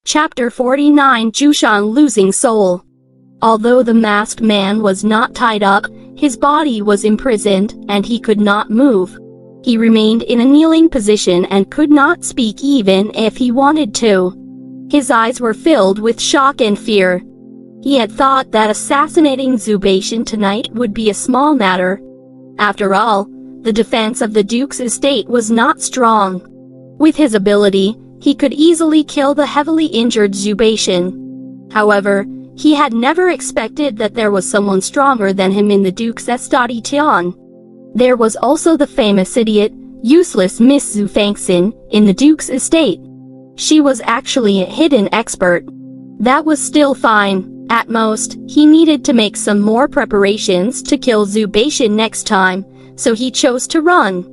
Chapter 49 Jiushang Losing Soul. Although the masked man was not tied up, his body was imprisoned, and he could not move. He remained in a kneeling position and could not speak even if he wanted to. His eyes were filled with shock and fear. He had thought that assassinating Xue Fanxin tonight would be a small matter. After all, the defense of the Duke's estate was not strong. With his ability, he could easily kill the heavily injured Xue Fanxin. However, he had never expected that there was someone stronger than him in the Duke's estate. There was also the famous idiot, useless Miss Xue Fanxin, in the Duke's estate. She was actually a hidden expert. That was still fine. At most, he needed to make some more preparations to kill Xue Fanxin next time, so he chose to run.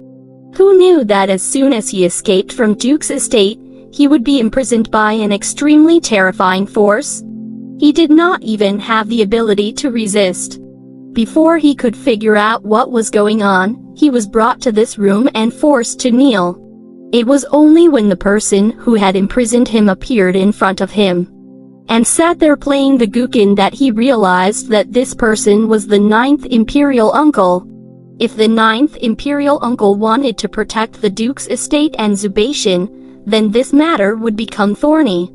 Who knew that as soon as he escaped from Duke's estate, he would be imprisoned by an extremely terrifying force? He did not even have the ability to resist. Before he could figure out what was going on, he was brought to this room and forced to kneel. It was only when the person who had imprisoned him appeared in front of him and sat there playing the guqin that he realized that this person was the Ninth Imperial Uncle. If the Ninth Imperial Uncle wanted to protect the Duke's estate and Xue Fanxin, then this matter would become thorny.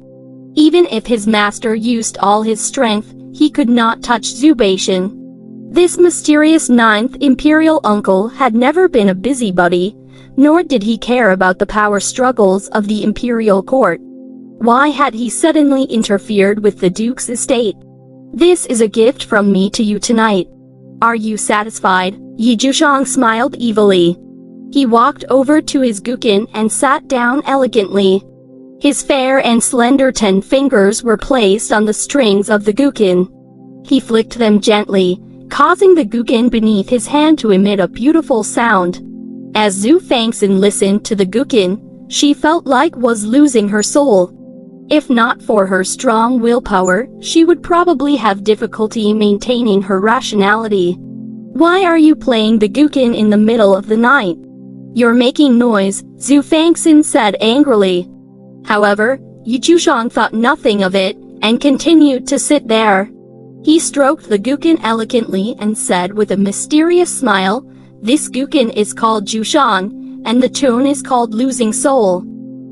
Even if his master used all his strength, he could not touch Xue Fanxin. This mysterious Ninth Imperial Uncle had never been a busybody, nor did he care about the power struggles of the imperial court. Why had he suddenly interfered with the Duke's estate? This is a gift from me to you tonight. Are you satisfied? Jiushang smiled evilly. He walked over to his guqin and sat down elegantly. His fair and slender 10 fingers were placed on the strings of the guqin. He flicked them gently, causing the guqin beneath his hand to emit a beautiful sound. As Xue Fanxin listened to the guqin, she felt like was losing her soul. If not for her strong willpower, she would probably have difficulty maintaining her rationality. Why are you playing the guqin in the middle of the night? You're making noise, Xue Fanxin said angrily. However, Jiushang thought nothing of it, and continued to sit there. He stroked the guqin elegantly and said with a mysterious smile, "This guqin is called Jiushang, and the tune is called Losing Soul."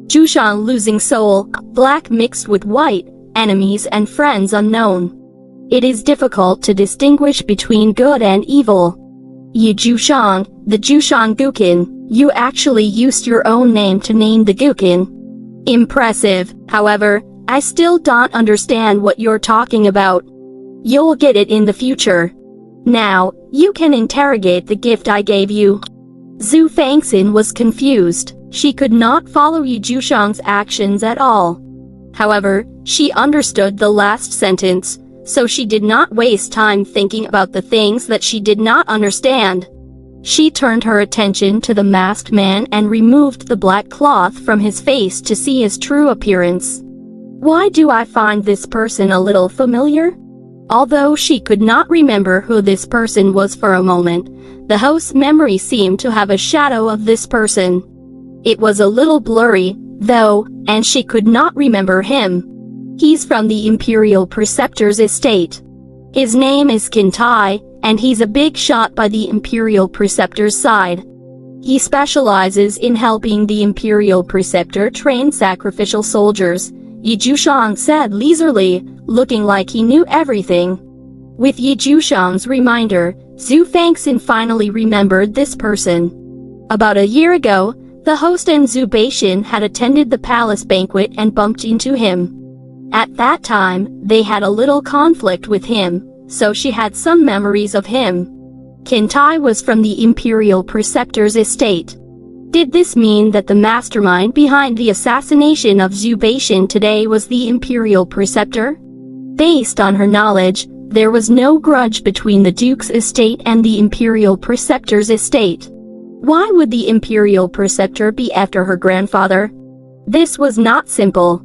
Jiushang Losing Soul, black mixed with white, enemies and friends unknown. It is difficult to distinguish between good and evil. Jiushang, the Jiushang guqin, you actually used your own name to name the guqin. Impressive. However, I still don't understand what you're talking about. You'll get it in the future. Now, you can interrogate the gift I gave you. Xue Fanxin was confused. She could not follow Jiushang's actions at all. However, she understood the last sentence, so she did not waste time thinking about the things that she did not understand. She turned her attention to the masked man and removed the black cloth from his face to see his true appearance. Why do I find this person a little familiar? Although she could not remember who this person was for a moment, the host's memory seemed to have a shadow of this person. It was a little blurry, though, and she could not remember him. He's from the Imperial Preceptor's estate. His name is Kintai, and he's a big shot by the Imperial Preceptor's side. He specializes in helping the Imperial Preceptor train sacrificial soldiers, Jiushang said leisurely, looking like he knew everything. With Jiushang's reminder, Xue Fanxin finally remembered this person. About a year ago, the host and Xue Fanxin had attended the palace banquet and bumped into him. At that time, they had a little conflict with him, so she had some memories of him. Kintai was from the Imperial Preceptor's estate. Did this mean that the mastermind behind the assassination of Xue Fanxin today was the Imperial Preceptor? Based on her knowledge, there was no grudge between the Duke's estate and the Imperial Preceptor's estate. Why would the Imperial Preceptor be after her grandfather? This was not simple.